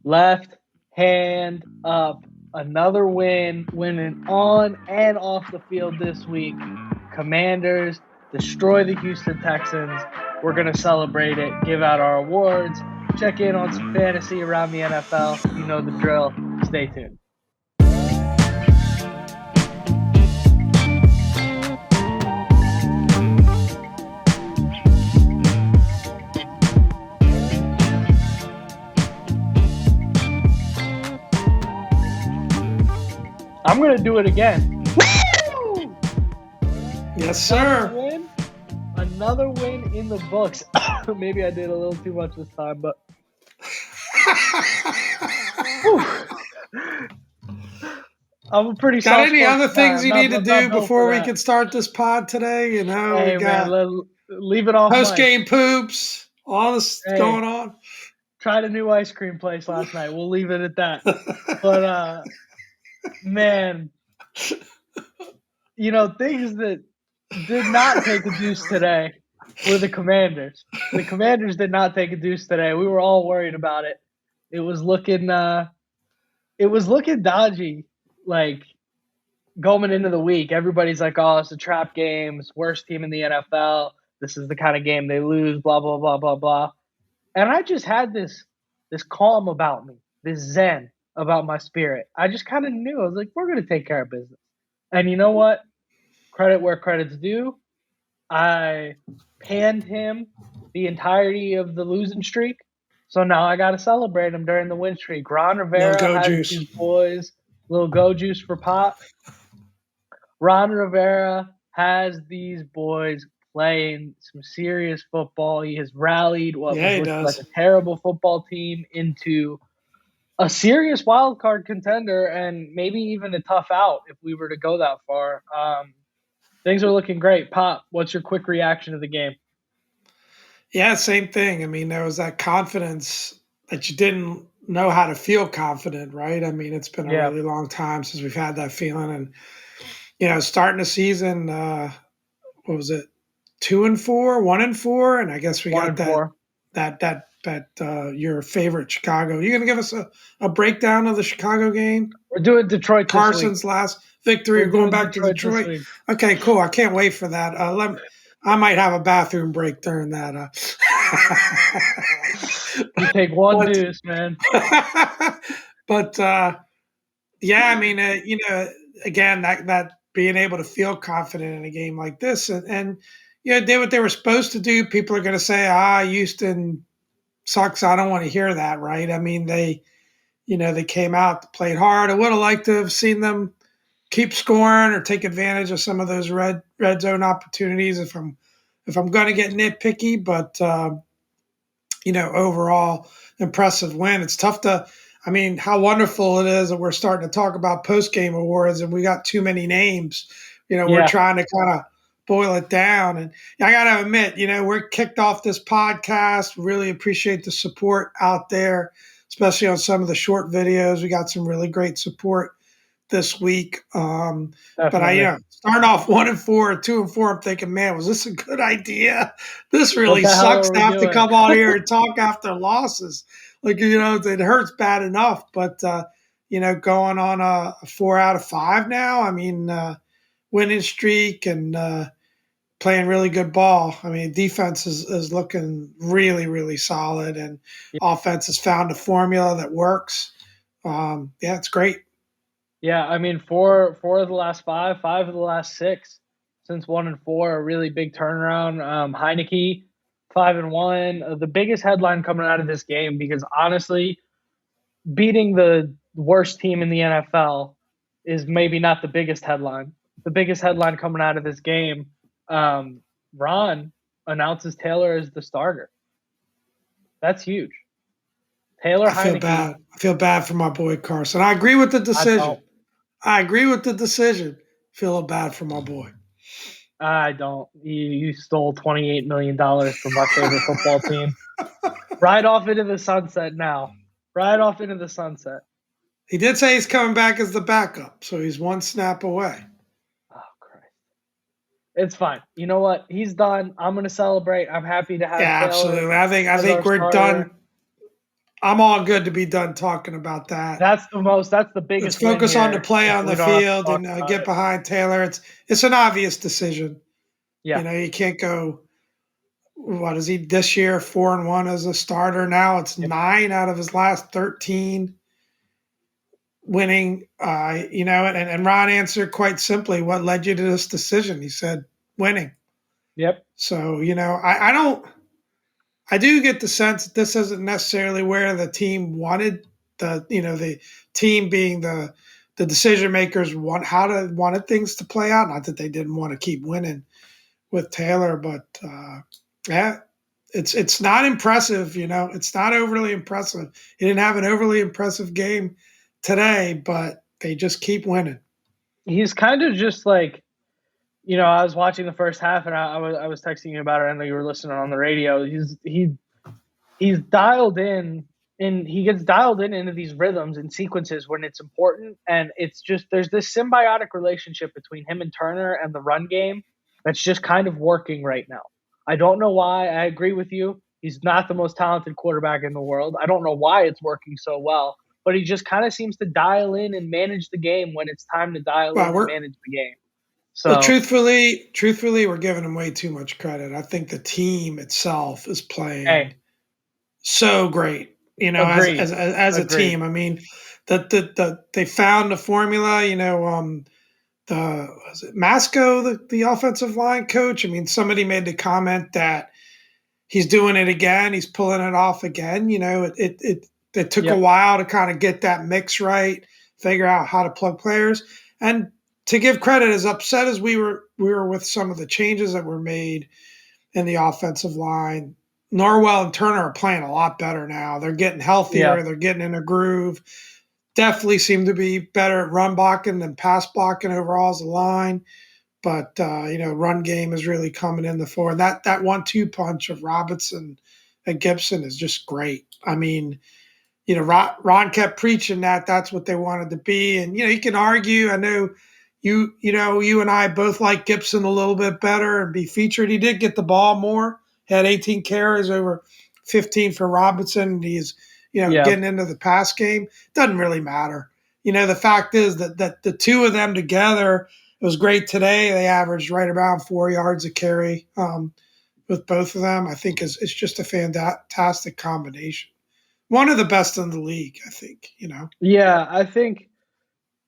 Left hand up. Another win, winning on and off the field this week. Commanders destroy the Houston Texans. We're going to celebrate it, give out our awards, check in on some fantasy around the NFL. You know the drill. Stay tuned. I'm going to do it again. Woo! Yes, sir. Another win in the books. Maybe I did a little too much this time, but I'm pretty Got any other things you need to do before we can start this pod today? You know, hey, we got leave it off. Postgame poops, all this going on. Tried a new ice cream place last night. We'll leave it at that. But man, you know, things that did not take a deuce today were the Commanders. The Commanders did not take a deuce today. We were all worried about it. It was looking dodgy, like going into the week. Everybody's like, oh, it's a trap game. It's worst team in the NFL. This is the kind of game they lose, blah, blah, blah, blah, blah. And I just had this calm about me, this zen about my spirit. I just kind of knew. I was like, we're going to take care of business. And you know what? Credit where credit's due. I panned him the entirety of the losing streak. So now I got to celebrate him during the win streak. Ron Rivera has these boys, little go juice for Pop. Ron Rivera has these boys playing some serious football. He has rallied what was like a terrible football team into a serious wild card contender and maybe even a tough out if we were to go that far. Things are looking great. Pop, what's your quick reaction to the game? Yeah, same thing. I mean, there was that confidence that you didn't know how to feel confident, right? I mean, it's been a really long time since we've had that feeling. And, you know, starting the season, what was it? 2-4, 1-4, and I guess we got that your favorite Chicago. You gonna give us a breakdown of the Chicago game? We're doing Detroit. Carson's last victory. We're going back to Detroit. Okay, cool. I can't wait for that. I might have a bathroom break during that. You take one deuce, man. But yeah, I mean, you know, again, that being able to feel confident in a game like this, and you know, did what they were supposed to do. People are going to say, Houston sucks. I don't want to hear that, right? I mean, they came out, played hard. I would have liked to have seen them keep scoring or take advantage of some of those red zone opportunities if I'm going to get nitpicky. But you know, overall impressive win. It's tough to. I mean, how wonderful it is that we're starting to talk about post-game awards and we got too many names. You know, we're trying to kind of boil it down. And I got to admit, you know, we're kicked off this podcast. Really appreciate the support out there, especially on some of the short videos. We got some really great support this week. But starting off 1-4 or 2-4, I'm thinking, man, was this a good idea? This really sucks to have to come on here and talk after losses. Like, you know, it hurts bad enough, but, you know, going on a 4 out of 5 now, I mean, winning streak and playing really good ball. I mean, defense is looking really, really solid, and offense has found a formula that works. Yeah, it's great. Yeah, I mean, four of the last five of the last 6 since 1-4, a really big turnaround. Heinicke, 5-1. The biggest headline coming out of this game, because honestly, beating the worst team in the NFL is maybe not the biggest headline. The biggest headline coming out of this game, Ron announces Taylor as the starter. That's huge. Taylor Heinicke. I feel bad for my boy Carson. I agree with the decision. I agree with the decision. Feel bad for my boy. I don't. You stole $28 million from my favorite football team. Right off into the sunset now. Right off into the sunset. He did say he's coming back as the backup, so he's one snap away. Oh, Christ. It's fine. You know what? He's done. I'm going to celebrate. I'm happy to have Taylor. Absolutely. I think we're done. I'm all good to be done talking about that. That's the Let's biggest win focus on the here. play If on we the don't have to field talk and about get it. behind Taylor. It's an obvious decision. Yeah. You can't go. What is he this year? 4-1 as a starter. Now it's Yep. 9 out of his last 13 winning. And Ron answered quite simply, "What led you to this decision?" He said, "Winning." Yep. So I don't. I do get the sense that this isn't necessarily where the team wanted the team being the decision makers wanted things to play out. Not that they didn't want to keep winning with Taylor, but yeah, it's not impressive. It's not overly impressive. He didn't have an overly impressive game today, but they just keep winning. He's kind of just like, I was watching the first half and I was texting you about it. I know you were listening on the radio. He's dialed in, and he gets dialed in into these rhythms and sequences when it's important. And it's just, there's this symbiotic relationship between him and Turner and the run game that's just kind of working right now. I don't know why. I agree with you. He's not the most talented quarterback in the world. I don't know why it's working so well, but he just kind of seems to dial in and manage the game when it's time to dial in Well, and we're manage the game. well, So, truthfully, we're giving him way too much credit. I think the team itself is playing hey, so great. agreed. As a Agreed. team. I mean, they found the formula. Was it Masco, the offensive line coach? I mean, somebody made the comment that he's doing it again. He's pulling it off again. It took a Yep. while to kind of get that mix right, figure out how to plug players, and to give credit, as upset as we were with some of the changes that were made in the offensive line. Norwell and Turner are playing a lot better now. They're getting Yeah. healthier. They're getting in a groove. Definitely seem to be better at run blocking than pass blocking overall as a line. But run game is really coming in the fore. That 1-2 punch of Robinson and Gibson is just great. I mean, Ron kept preaching that that's what they wanted to be, and you can argue. I know you and I both like Gibson a little bit better and be featured. He did get the ball more. Had 18 carries over 15 for Robinson. He's Yeah. getting into the pass game. Doesn't really matter. The fact is that the two of them together, it was great today. They averaged right around 4 yards a carry with both of them. I think it's just a fantastic combination. One of the best in the league, I think. Yeah. I think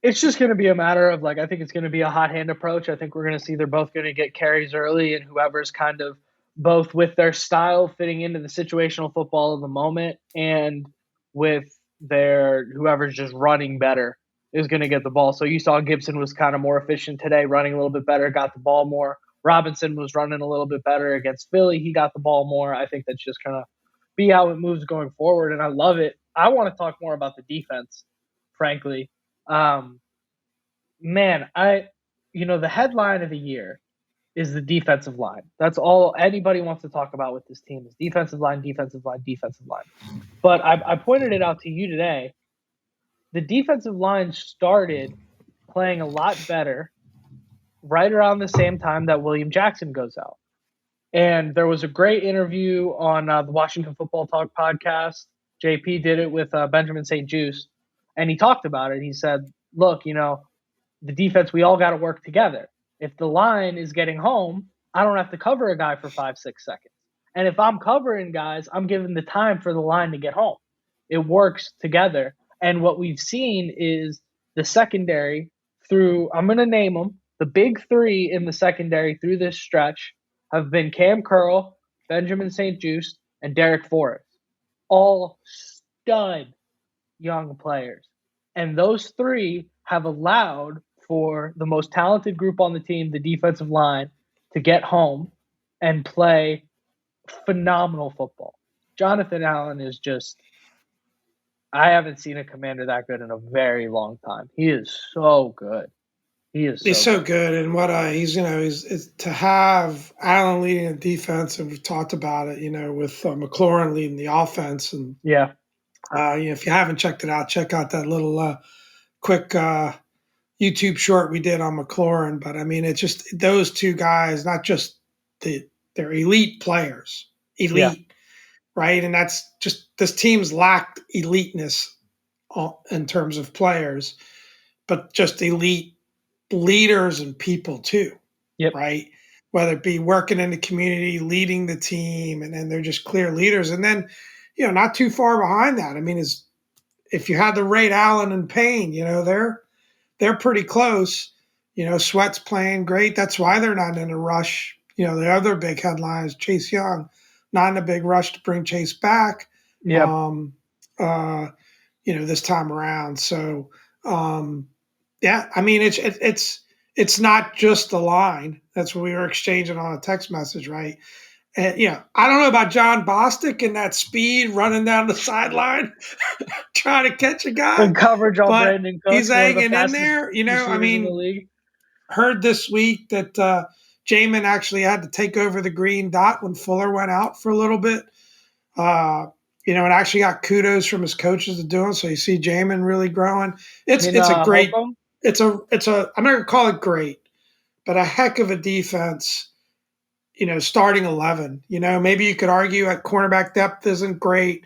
it's just going to be a matter of, like, I think it's going to be a hot hand approach. I think we're going to see they're both going to get carries early, and whoever's kind of both with their style fitting into the situational football of the moment and with their whoever's just running better is going to get the ball. So you saw Gibson was kind of more efficient today, running a little bit better, got the ball more. Robinson was running a little bit better against Philly. He got the ball more. I think that's just going to be how it moves going forward, and I love it. I want to talk more about the defense, frankly. Um, Man, the headline of the year is the defensive line. That's all anybody wants to talk about with this team is defensive line, defensive line, defensive line. But I pointed it out to you today. The defensive line started playing a lot better right around the same time that William Jackson goes out. And there was a great interview on the Washington Football Talk podcast. JP did it with Benjamin St. Juice, and he talked about it. He said, look, the defense, we all got to work together. If the line is getting home, I don't have to cover a guy for 5, 6 seconds. And if I'm covering guys, I'm giving the time for the line to get home. It works together. And what we've seen is the secondary through, I'm going to name them, the big three in the secondary through this stretch have been Cam Curl, Benjamin St. Juste, and Derek Forrest. All stud young players. And those three have allowed for the most talented group on the team, the defensive line, to get home and play phenomenal football. Jonathan Allen is just, I haven't seen a commander that good in a very long time. He is so good. He is He's so so good. good, and what he's to have Allen leading the defense, and we've talked about it, with McLaurin leading the offense, and Yeah. if you haven't checked it out, check out that little quick YouTube short we did on McLaurin. But I mean, it's just those two guys, not just they're elite players, Yeah. elite, right? And that's just this team's lacked eliteness in terms of players, but just elite leaders and people too, Yep. right? Whether it be working in the community, leading the team, and then they're just clear leaders. And then, not too far behind that. I mean, is if you had the Ray Allen and Payne, they're pretty close. Sweat's playing great. That's why they're not in a rush. The other big headlines, Chase Young, not in a big rush to bring Chase back. Yep. Um, uh, this time around. So, yeah, I mean, it's not just the line. That's what we were exchanging on a text message, right? And, I don't know about John Bostic and that speed running down the sideline trying to catch a guy, Good coverage on but Brandon he's Cooks, one of the hanging in fastest there. I receivers in the mean, league. heard this week that Jamin actually had to take over the green dot when Fuller went out for a little bit. And actually got kudos from his coaches to do it. So you see Jamin really growing. It's a great. Holcomb? It's a. I'm not gonna call it great, but a heck of a defense. Starting 11. Maybe you could argue at cornerback depth isn't great.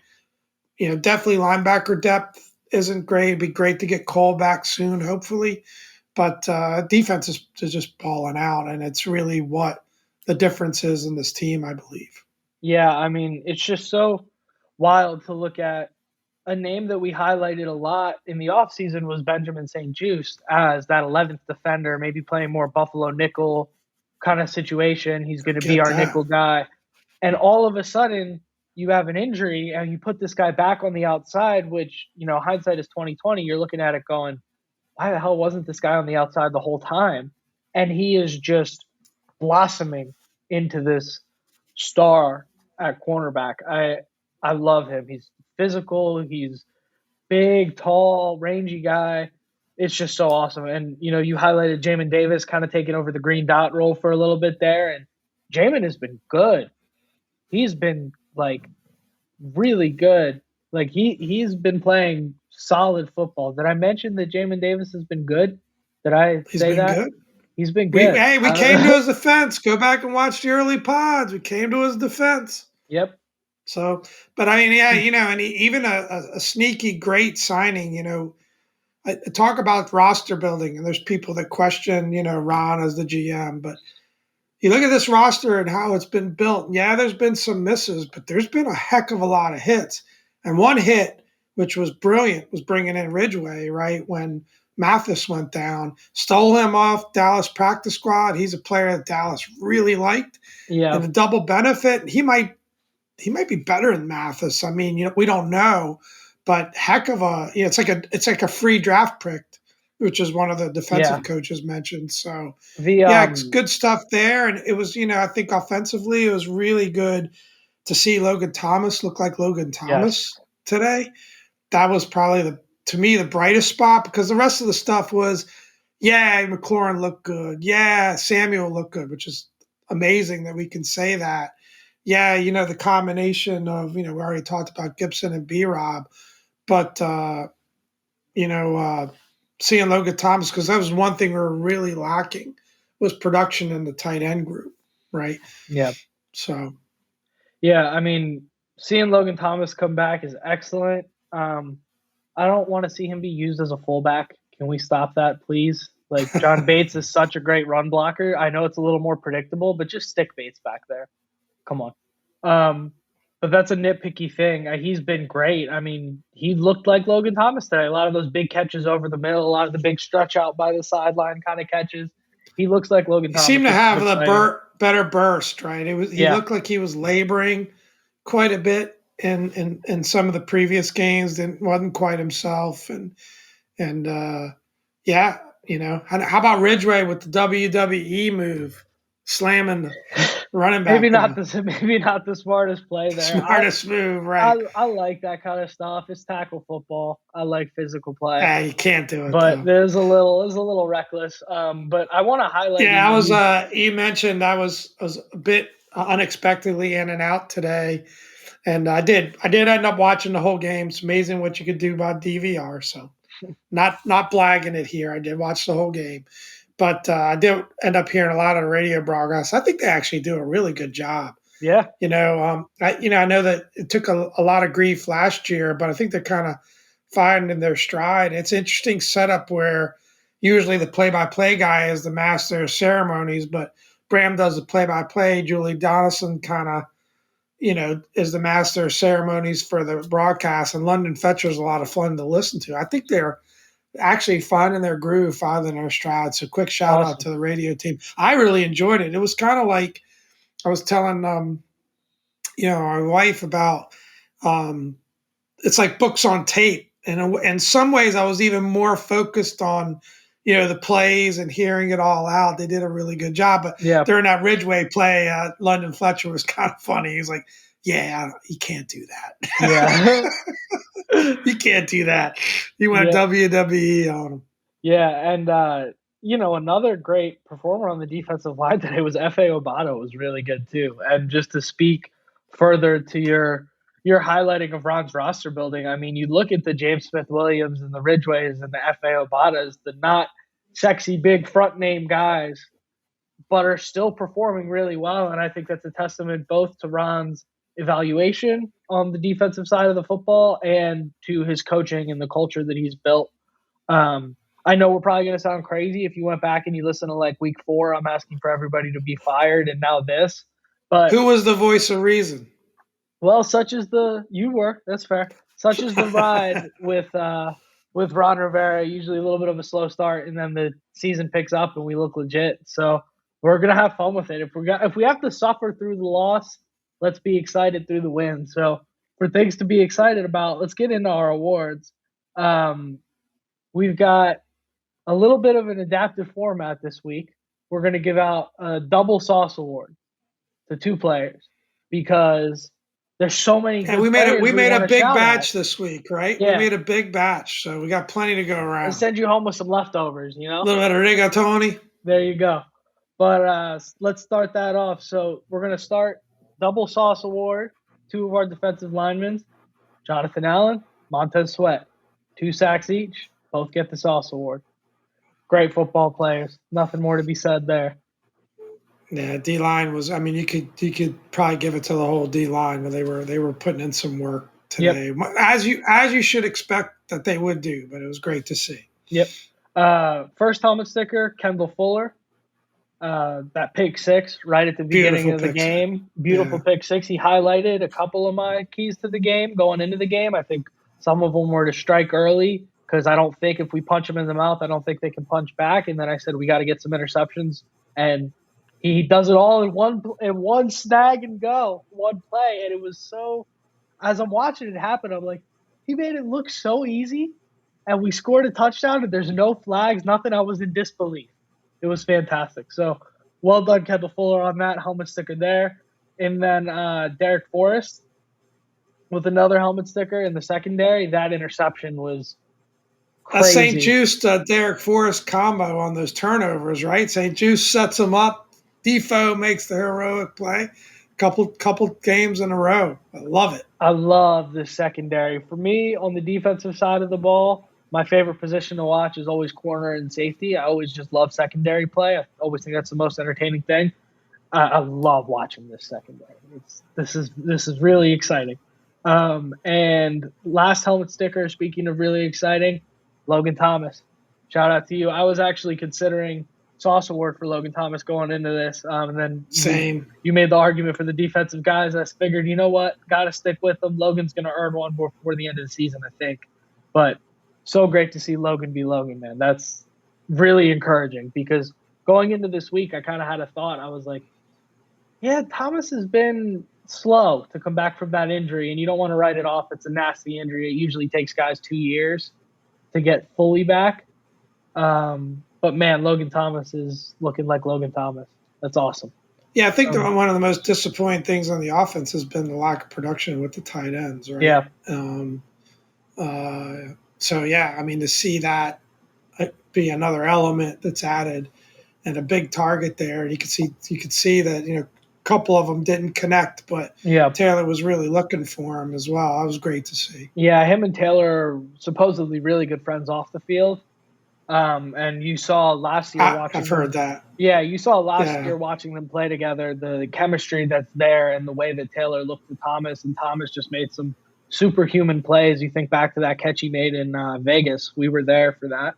Definitely linebacker depth isn't great. It'd be great to get Cole back soon, hopefully. But defense is just balling out, and it's really what the difference is in this team, I believe. Yeah, I mean, it's just so wild to look at. A name that we highlighted a lot in the offseason was Benjamin St-Juste as that 11th defender, maybe playing more Buffalo nickel kind of situation. He's going to be Get our that. nickel guy. And all of a sudden, you have an injury and you put this guy back on the outside, which, hindsight is 2020. You're looking at it going, why the hell wasn't this guy on the outside the whole time? And he is just blossoming into this star at cornerback. I love him. He's physical. He's big, tall, rangy guy. It's just so awesome. And you highlighted Jamin Davis kind of taking over the green dot role for a little bit there, and Jamin has been good. He's been like really good. Like he's been playing solid football. Did I mention that Jamin Davis has been good? Did I He's say been that? good. He's been We good. hey, we came to his defense. Go back and watch the early pods. We came to his defense. Yep. So, but I mean, yeah, and even a sneaky great signing. I talk about roster building, and there's people that question, Ron as the GM, but you look at this roster and how it's been built. Yeah, there's been some misses, but there's been a heck of a lot of hits. And one hit, which was brilliant, was bringing in Ridgeway, right? When Mathis went down, stole him off Dallas practice squad. He's a player that Dallas really liked. Yeah. And a double benefit, he might be better than Mathis. I mean, we don't know, but heck of a, it's like a free draft pick, which is one of the defensive coaches mentioned. So it's good stuff there. And it was, I think offensively, it was really good to see Logan Thomas look like Logan Thomas today. That was probably to me, the brightest spot, because the rest of the stuff was, McLaurin looked good. Yeah, Samuel looked good, which is amazing that we can say that. Yeah, the combination of, we already talked about Gibson and B-Rob, but, seeing Logan Thomas, because that was one thing we were really lacking, was production in the tight end group, right? Yeah. So. Yeah, I mean, seeing Logan Thomas come back is excellent. I don't want to see him be used as a fullback. Can we stop that, please? Like, John Bates is such a great run blocker. I know it's a little more predictable, but just stick Bates back there. Come on. But that's a nitpicky thing. He's been great. I mean, he looked like Logan Thomas today. A lot of those big catches over the middle, a lot of the big stretch out by the sideline kind of catches. He looks like Logan Thomas. He seemed to have the better burst, right? He looked like he was laboring quite a bit in some of the previous games. Wasn't quite himself, and how about Ridgeway with the WWE move, slamming the running back? maybe not the smartest play there. Smartest move, right? I like that kind of stuff. It's tackle football. I like physical play. Yeah, you can't do it, but though. there's a little reckless. But I want to highlight. Yeah, I was. You mentioned I was a bit unexpectedly in and out today, and I did end up watching the whole game. It's amazing what you could do by DVR. So, not blagging it here. I did watch the whole game, but I did end up hearing a lot of the radio broadcasts. I think they actually do a really good job. Yeah. I know that it took a lot of grief last year, but I think they're kind of finding their stride. It's an interesting setup where usually the play-by-play guy is the master of ceremonies, but Bram does the play-by-play. Julie Donaldson kind of, is the master of ceremonies for the broadcast, and London Fetcher's a lot of fun to listen to. I think they're actually finding their groove, finding their stride. So quick shout out Awesome. to the radio team. I really enjoyed it. It was kind of like I was telling my wife about it's like books on tape. And in some ways, I was even more focused on, the plays and hearing it all out. They did a really good job. But Yeah. during that Ridgeway play, London Fletcher was kind of funny. He's like, yeah, you can't do that. Yeah. You can't do that. He went Yeah. WWE on him. Yeah, and another great performer on the defensive line today was F.A. Obata was really good too. And just to speak further to your highlighting of Ron's roster building, I mean, you look at the James Smith Williams and the Ridgeways and the F.A. Obatas, the not sexy big front name guys, but are still performing really well. And I think that's a testament both to Ron's evaluation on the defensive side of the football and to his coaching and the culture that he's built. I know we're probably going to sound crazy if you went back and you listen to like week 4. I'm asking for everybody to be fired, and now this. But who was the voice of reason? Well, such is that's fair. Such is the ride with Ron Rivera. Usually a little bit of a slow start, and then the season picks up and we look legit. So we're gonna have fun with it. If we have to suffer through the loss, let's be excited through the win. So for things to be excited about, let's get into our awards. We've got a little bit of an adaptive format this week. We're going to give out a double sauce award to 2 players because there's so many good we made a big batch this week, right? Yeah. We made a big batch, so we got plenty to go around. I'll send you home with some leftovers, A little bit of rigatoni. There you go. But let's start that off. So we're going to start double sauce award. 2 of our defensive linemen, Jonathan Allen, Montez Sweat, 2 sacks each. Both get the sauce award. Great football players. Nothing more to be said there. Yeah, D-line was. I mean, you could probably give it to the whole D-line, but they were putting in some work today, as you should expect that they would do. But it was great to see. Yep. First helmet sticker, Kendall Fuller. That pick 6 right at the beginning of the game. Beautiful pick 6. He highlighted a couple of my keys to the game going into the game. I think some of them were to strike early because I don't think if we punch them in the mouth, I don't think they can punch back. And then I said we got to get some interceptions, and he does it all in one snag and go, one play. And it was so, as I'm watching it happen, I'm like, he made it look so easy, and we scored a touchdown, and there's no flags, nothing. I was in disbelief. It was fantastic. So well done, Kendall Fuller, on that helmet sticker there. And then Derek Forrest with another helmet sticker in the secondary. That interception was crazy. A St. Juice Derek Forrest combo on those turnovers, right? St. Juice sets them up. Defoe makes the heroic play. Couple games in a row. I love it. I love the secondary. For me, on the defensive side of the ball, my favorite position to watch is always corner and safety. I always just love secondary play. I always think that's the most entertaining thing. I love watching this secondary. This is really exciting. And last helmet sticker, speaking of really exciting, Logan Thomas. Shout out to you. I was actually considering sauce award for Logan Thomas going into this. And then you made the argument for the defensive guys. I figured, you know what? Got to stick with them. Logan's going to earn one before the end of the season, I think. But so great to see Logan be Logan, man. That's really encouraging because going into this week, I kind of had a thought. I was like, yeah, Thomas has been slow to come back from that injury, and you don't want to write it off. It's a nasty injury. It usually takes guys 2 years to get fully back. But, man, Logan Thomas is looking like Logan Thomas. That's awesome. Yeah, I think one of the most disappointing things on the offense has been the lack of production with the tight ends, right? Yeah. So, yeah, I mean, to see that be another element that's added and a big target there, you could see that, a couple of them didn't connect, but Taylor was really looking for him as well. That was great to see. Yeah, him and Taylor are supposedly really good friends off the field. And you saw last year watching I've heard that. Yeah, you saw last Yeah. year watching them play together, the chemistry that's there and the way that Taylor looked to Thomas, and Thomas just made some superhuman plays. You think back to that catch he made in Vegas. We were there for that.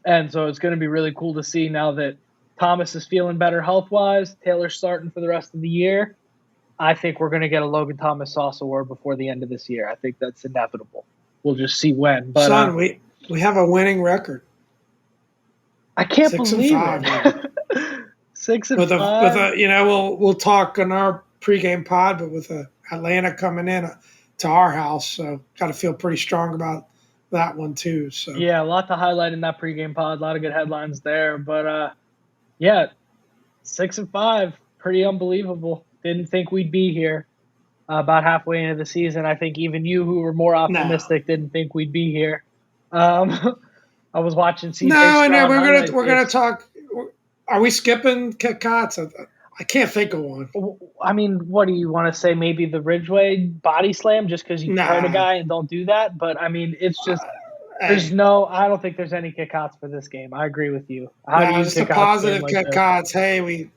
And so it's going to be really cool to see now that Thomas is feeling better health-wise, Taylor's starting for the rest of the year. I think we're going to get a Logan Thomas Sauce Award before the end of this year. I think that's inevitable. We'll just see when. But Son, we have a winning record. I can't 6-5. believe it. 6-5. With a we'll talk on our pregame pod, but with Atlanta coming in to our house, so got to feel pretty strong about that one too. So yeah, a lot to highlight in that pregame pod. A lot of good headlines there. But yeah, 6-5, pretty unbelievable. Didn't think we'd be here about halfway into the season. I think even you, who were more optimistic, didn't think we'd be here. I was watching CJ. No, we're gonna talk. Are we skipping Cots? I can't think of one. I mean, what do you want to say? Maybe the Ridgeway body slam, just because you hurt a guy and don't do that. But I mean, it's just I don't think there's any kick-outs for this game. I agree with you. It's a positive kick-outs. Hey, we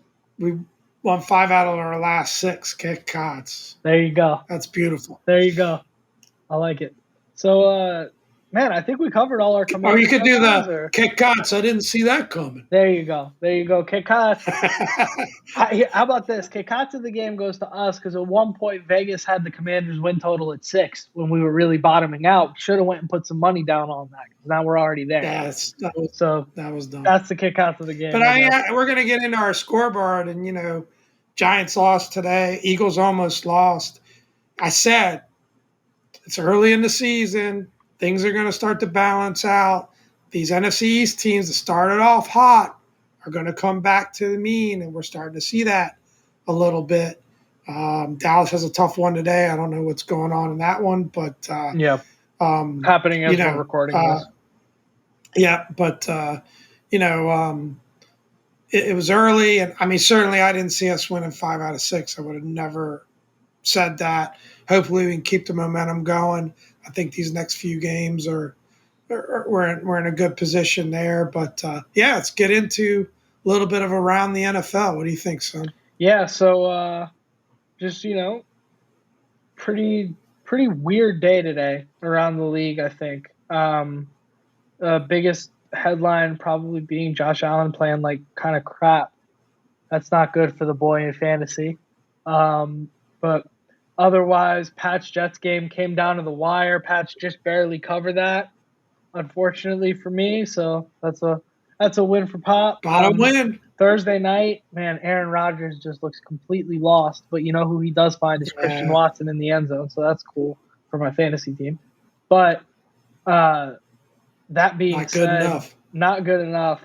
won 5 out of our last 6 kick-outs. There you go. That's beautiful. There you go. I like it. So, man, I think we covered all our commands. Or you could do the kick-outs. I didn't see that coming. There you go. Kick-outs. How about this? Kick-outs of the game goes to us because at one point Vegas had the Commanders win total at 6 when we were really bottoming out. Should have went and put some money down on that because now we're already there. Yeah, that was dumb. That's the kick-outs of the game. But we're going to get into our scoreboard, and, Giants lost today. Eagles almost lost. I said it's early in the season. Things are going to start to balance out. These NFC East teams that started off hot are going to come back to the mean, and we're starting to see that a little bit. Dallas has a tough one today. I don't know what's going on in that one, but happening as we're recording this. Yeah, but it was early, and I mean, certainly I didn't see us winning 5 out of 6. I would have never said that. Hopefully, we can keep the momentum going. I think these next few games we're in a good position there. But let's get into a little bit of around the NFL. What do you think, son? Yeah, so just pretty weird day today around the league. I think biggest headline probably being Josh Allen playing like kind of crap. That's not good for the boy in fantasy. But otherwise, Pat's Jets game came down to the wire. Pats just barely covered that, unfortunately for me. So that's a win for Pop. Got a win. Thursday night, man, Aaron Rodgers just looks completely lost. But you know who he does find is Christian Watson in the end zone. So that's cool for my fantasy team. But that being said, not good enough.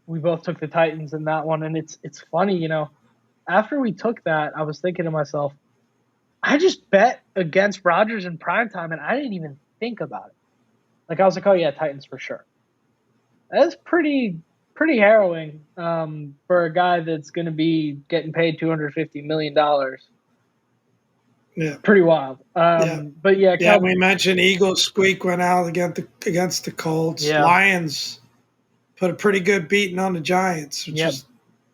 We both took the Titans in that one. And it's funny, after we took that, I was thinking to myself, I just bet against Rodgers in primetime, and I didn't even think about it. Like, I was like, oh, yeah, Titans for sure. That's pretty harrowing for a guy that's going to be getting paid $250 million. Yeah. Pretty wild. But, yeah. We mentioned Eagles squeak went out against the Colts. Yeah. Lions put a pretty good beating on the Giants, which is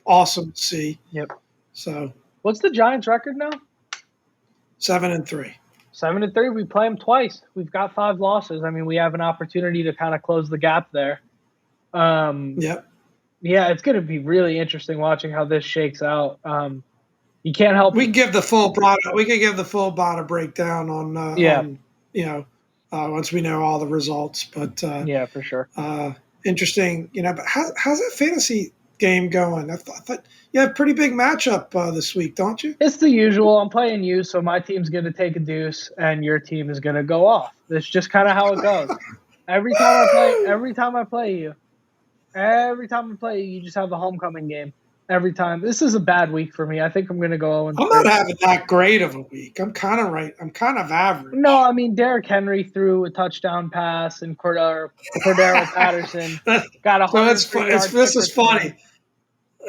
awesome to see. Yep. So, what's the Giants' record now? 7-3. 7-3. We play them twice. We've got 5 losses. I mean, we have an opportunity to kind of close the gap there. Yep. Yeah, it's going to be really interesting watching how this shakes out. You can't help. We can give the full bottom breakdown on once we know all the results. But yeah, for sure. Interesting. But how's that fantasy game going? I thought you have a pretty big matchup this week, don't you? It's the usual. I'm playing you, so my team's going to take a deuce, and your team is going to go off. That's just kind of how it goes. Every time I play you, you just have the homecoming game. Every time. This is a bad week for me. I think I'm going to go 0-3. I'm not having that great of a week. I'm kind of right. I'm kind of average. No, I mean, Derrick Henry threw a touchdown pass, and Cordero Patterson got a 103 yards. This is funny.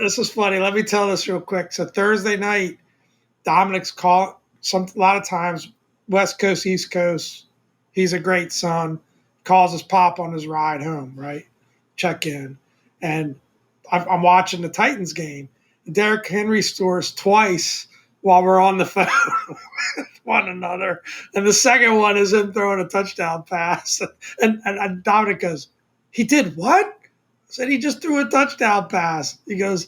This is funny. Let me tell this real quick. So Thursday night, Dominic's a lot of times West Coast, East Coast. He's a great son. calls his pop on his ride home, right? Check in. And I'm watching the Titans game. Derrick Henry scores twice while we're on the phone with one another. And the second one is him throwing a touchdown pass. And Dominic goes, he did what? I said, he just threw a touchdown pass. He goes,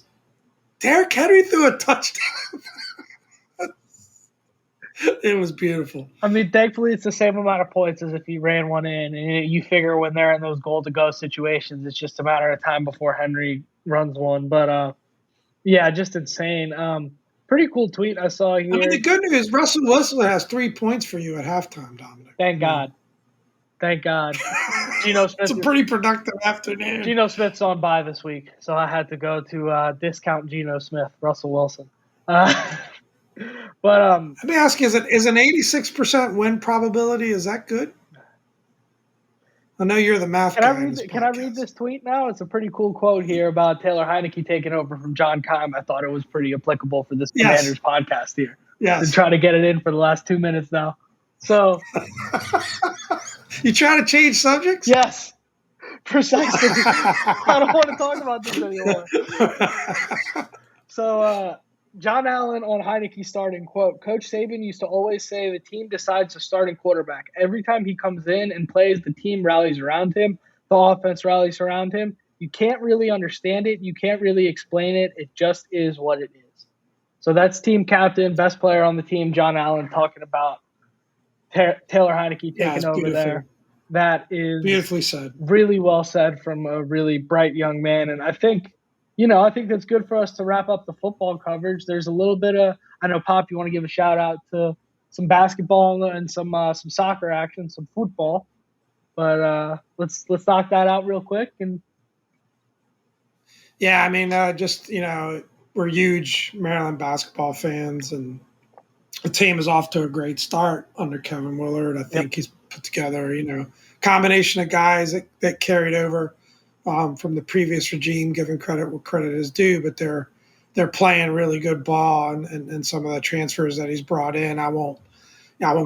Derrick Henry threw a touchdown. It was beautiful. I mean, thankfully, it's the same amount of points as if he ran one in. And you figure when they're in those goal-to-go situations, it's just a matter of time before Henry runs one. But, yeah, just insane. Pretty cool tweet I saw here. I mean, the good news is Russell Wilson has 3 points for you at halftime, Dominic. Thank God. Thank God. Geno Smith. It's a pretty productive afternoon. Geno Smith's on bye this week, so I had to go to discount Geno Smith, Russell Wilson. But let me ask you: is an 86% win probability? Is that good? I know you're the math guy. Can I read this tweet now? It's a pretty cool quote here about Taylor Heinicke taking over from John Keim. I thought it was pretty applicable for this Commanders podcast here. Yes. To try to get it in for the last 2 minutes now. So you trying to change subjects? Yes. Precisely. I don't want to talk about this anymore. So John Allen on Heinicke starting, quote, Coach Saban used to always say the team decides the starting quarterback. Every time he comes in and plays, the team rallies around him. The offense rallies around him. You can't really understand it. You can't really explain it. It just is what it is. So that's team captain, best player on the team, John Allen, talking about Taylor Heinicke taking over beautiful. there. That is beautifully said. Really well said from a really bright young man. And I think that's good for us to wrap up the football coverage. There's a little bit of, I know, Pop, you want to give a shout out to some basketball and some soccer action, some football. But let's knock that out real quick. And yeah, I mean, we're huge Maryland basketball fans, and the team is off to a great start under Kevin Willard. I think he's put together, combination of guys that carried over from the previous regime, giving credit where credit is due, but they're playing really good ball, and some of the transfers that he's brought in. I won't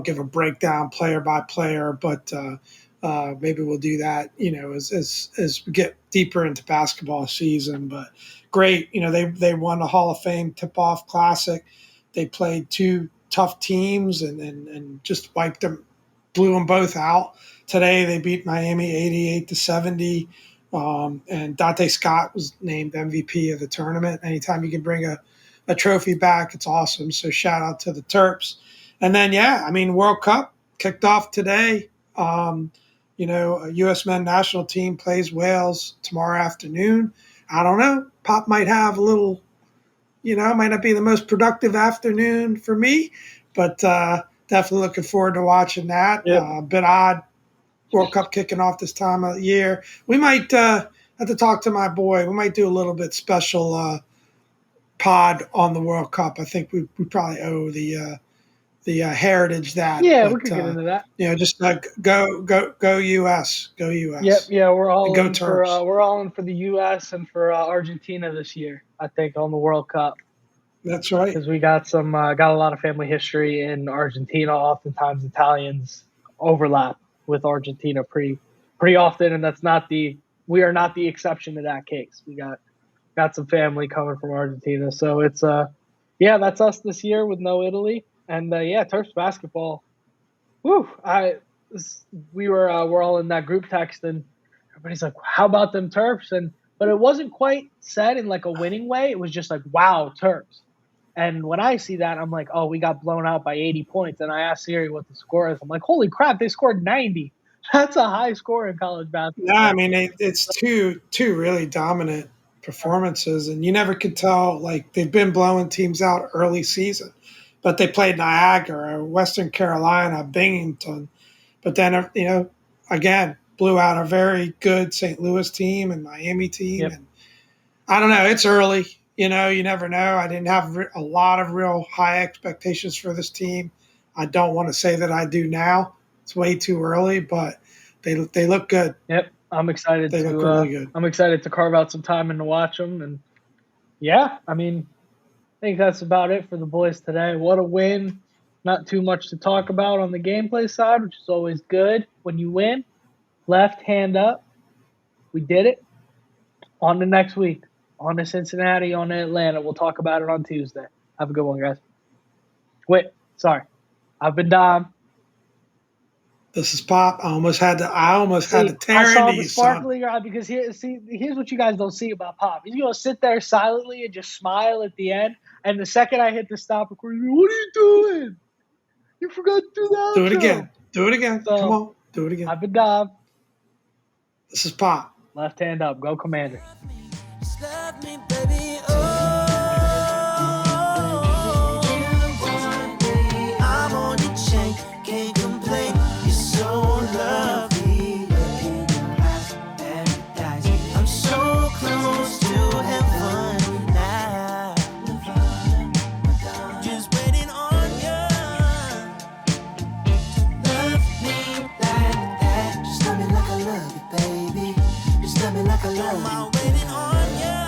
give a breakdown player by player, but maybe we'll do that, as we get deeper into basketball season. But great, they won the Hall of Fame Tip-Off Classic. They played 2 tough teams and just wiped them, blew them both out. Today they beat Miami 88-70. And Dante Scott was named MVP of the tournament. Anytime you can bring a trophy back, it's awesome. So shout out to the Terps. And then, World Cup kicked off today. A U.S. men's national team plays Wales tomorrow afternoon. I don't know. Pop might have a little, might not be the most productive afternoon for me, but definitely looking forward to watching that. Yep. A bit odd. World Cup kicking off this time of year. We might have to talk to my boy. We might do a little bit special pod on the World Cup. I think we probably owe the heritage that. Yeah, we could get into that. Just go US, go US. Yep, yeah, we're all in for the US and for Argentina this year. I think on the World Cup. That's right. Because we got a lot of family history in Argentina. Oftentimes Italians overlap with Argentina pretty often, and we are not the exception to that case. We got some family coming from Argentina, so it's that's us this year with no Italy, and Terps basketball. Woo! We're all in that group text, and everybody's like, "How about them Terps?" But it wasn't quite said in like a winning way. It was just like, "Wow, Terps." And when I see that, I'm like, oh, we got blown out by 80 points. And I asked Siri what the score is. I'm like, holy crap, they scored 90. That's a high score in college basketball. Yeah, I mean, it's two really dominant performances. And you never could tell, like, they've been blowing teams out early season. But they played Niagara, Western Carolina, Binghamton. But then, again, blew out a very good St. Louis team and Miami team. Yep. And I don't know. It's early. You never know. I didn't have a lot of real high expectations for this team. I don't want to say that I do now. It's way too early, but they look good. Yep, I'm excited. They look really good. I'm excited to carve out some time and to watch them. And I think that's about it for the boys today. What a win! Not too much to talk about on the gameplay side, which is always good when you win. Left hand up. We did it. On to next week. On to Cincinnati, on to Atlanta. We'll talk about it on Tuesday. Have a good one, guys. Wait, sorry. I've been Dom. This is Pop. I almost had to See, I tear saw into the you, son. sparkle in your eye because here's what you guys don't see about Pop. He's gonna sit there silently and just smile at the end. And the second I hit the stop recording, what are you doing? You forgot to do the Do it outro. again. Do it again. Come So on. Do it again. I've been Dom. This is Pop. Left hand up. Go Commanders.